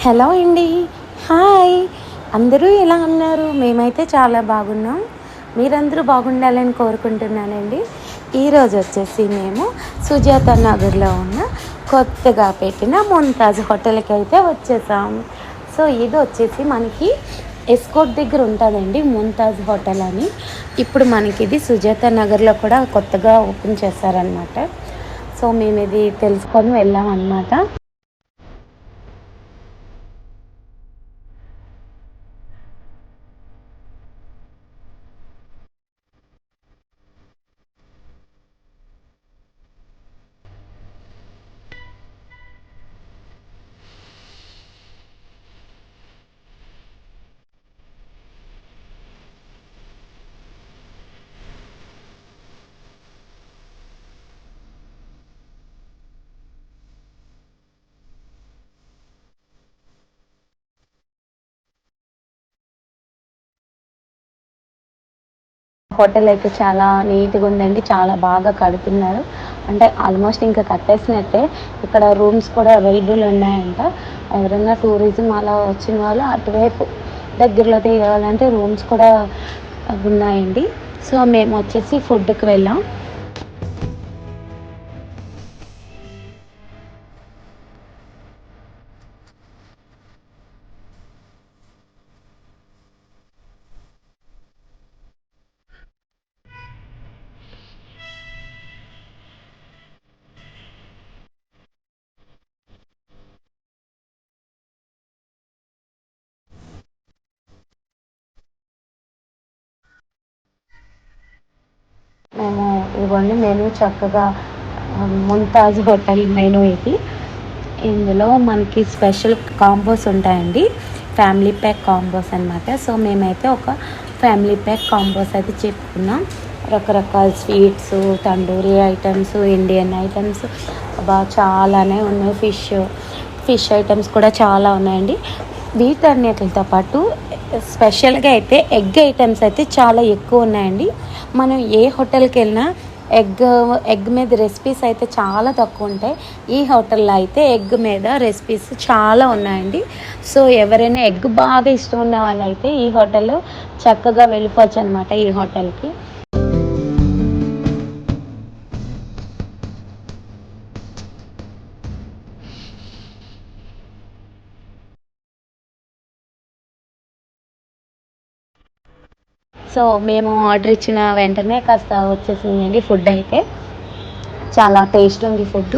Hello అండి. Hi. అందరూ ఎలా ఉన్నారు? మేమైతే చాలా బాగున్నాం. మీరందరూ బాగుండాలని కోరుకుంటున్నానండి. ఈరోజు వచ్చేసి మేము సుజాత నగర్లో ఉన్న కొత్తగా పెట్టిన ముంతాజ్ హోటల్కి అయితే వచ్చేసాం. సో ఇది వచ్చేసి మనకి ఎస్కోట్ దగ్గర ఉంటుందండి ముంతాజ్ హోటల్ అని. ఇప్పుడు మనకి ఇది సుజాత నగర్లో కూడా కొత్తగా ఓపెన్ చేశారనమాట. సో మేము ఇది తెలుసుకొని వెళ్ళాం అనమాట. హోటల్ అయితే చాలా నీట్గా ఉందండి. చాలా బాగా కడుతున్నారు. అంటే ఆల్మోస్ట్ ఇంకా కట్టేసినట్టే. ఇక్కడ రూమ్స్ కూడా అవైలబుల్ ఉన్నాయంట. ఎవరైనా టూరిజం అలా వచ్చిన వాళ్ళు అటువైపు దగ్గరలో తీయాలంటే రూమ్స్ కూడా ఉన్నాయండి. సో మేము వచ్చేసి ఫుడ్కి వెళ్ళాం. మేము ఇవ్వండి మెనూ చక్కగా ముంతాజ్ హోటల్ మెనూ ఇది. ఇందులో మనకి స్పెషల్ కాంబోస్ ఉంటాయండి. ఫ్యామిలీ ప్యాక్ కాంబోస్ అనమాట. సో మేమైతే ఒక ఫ్యామిలీ ప్యాక్ కాంబోస్ అయితే చెప్పుకున్నాం. రకరకాల sweets, tandoori items, Indian items చాలానే ఉన్నాయి. ఫిష్ ఐటమ్స్ కూడా చాలా ఉన్నాయండి. వీటన్నిటితో పాటు స్పెషల్గా అయితే ఎగ్ ఐటమ్స్ అయితే చాలా ఎక్కువ ఉన్నాయండి. మనం ఏ హోటల్కి వెళ్ళినా ఎగ్ ఎగ్ మీద రెసిపీస్ అయితే చాలా తక్కువ ఉంటాయి. ఈ హోటల్లో అయితే ఎగ్ మీద రెసిపీస్ చాలా ఉన్నాయండి. సో ఎవరైనా ఎగ్ బాగా ఇష్టం ఉన్న వాళ్ళైతే ఈ హోటల్లో చక్కగా వెళ్ళిపోవచ్చు అనమాట ఈ హోటల్కి. సో మేము ఆర్డర్ ఇచ్చిన వెంటనే కాస్త వచ్చేసిందండి ఫుడ్ అయితే. చాలా టేస్ట్ ఉంది ఫుడ్.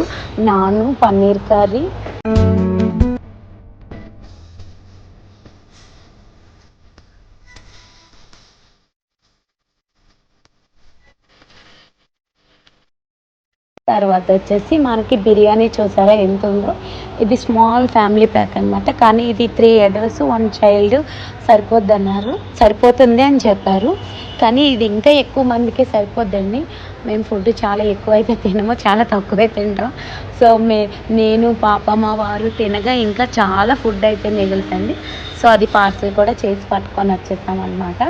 నాను, పన్నీర్ కర్రీ, తర్వాత వచ్చేసి మనకి బిర్యానీ చూసారా ఎంత ఉందో. ఇది స్మాల్ ఫ్యామిలీ ప్యాక్ అనమాట. కానీ ఇది 3 అడల్ట్స్ 1 చైల్డ్ సరిపోతుంది అని చెప్పారు. కానీ ఇది ఇంకా ఎక్కువ మందికి సరిపోద్దండి. మేము ఫుడ్ చాలా ఎక్కువైతే తినము, చాలా తక్కువే తింటాం. సో నేను పాప మా వారు తినగా ఇంకా చాలా ఫుడ్ అయితే మిగులుతుంది. సో అది పార్సల్ కూడా చేసి పట్టుకొని వచ్చేసాం అనమాట.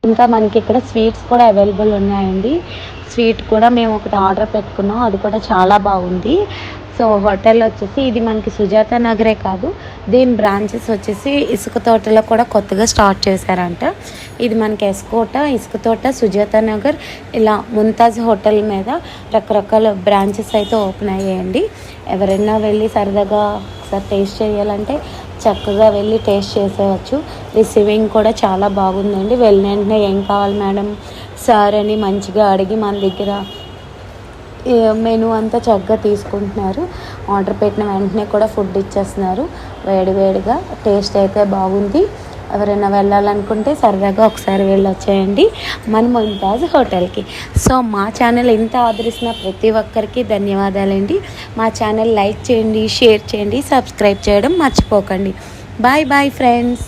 ఇంకా మనకి ఇక్కడ స్వీట్స్ కూడా అవైలబుల్ ఉన్నాయండి. స్వీట్ కూడా మేము ఒకటి ఆర్డర్ పెట్టుకున్నాం, అది కూడా చాలా బాగుంది. సో హోటల్ వచ్చేసి ఇది మనకి సుజాత నగరే కాదు, దీని బ్రాంచెస్ వచ్చేసి ఇసుక తోటలో కూడా కొత్తగా స్టార్ట్ చేశారంట. ఇది మనకి ఎస్కోట, ఇసుక తోట, సుజాత నగర్, ఇలా ముంతాజ్ హోటల్ మీద రకరకాల బ్రాంచెస్ అయితే ఓపెన్ అయ్యాయండి. ఎవరైనా వెళ్ళి సరదాగా ఒకసారి టేస్ట్ చేయాలంటే చక్కగా వెళ్ళి టేస్ట్ చేసేయచ్చు. రిసీవింగ్ కూడా చాలా బాగుందండి. వెళ్ళిన వెంటనే ఏం కావాలి మేడం సార్ అని మంచిగా అడిగి మన దగ్గర మెనూ అంతా చక్కగా తీసుకుంటున్నారు. ఆర్డర్ పెట్టిన వెంటనే కూడా ఫుడ్ ఇచ్చేస్తున్నారు వేడివేడిగా. టేస్ట్ అయితే బాగుంది. ఎవరైనా వెళ్ళాలనుకుంటే సరదాగా ఒకసారి వెళ్ళొచ్చేయండి మన ముంతాజ్ హోటల్కి. సో మా ఛానల్ ఇంత ఆదరిస్తున్న ప్రతి ఒక్కరికి ధన్యవాదాలండి. మా ఛానల్ లైక్ చేయండి, షేర్ చేయండి, సబ్స్క్రైబ్ చేయడం మర్చిపోకండి. Bye bye friends.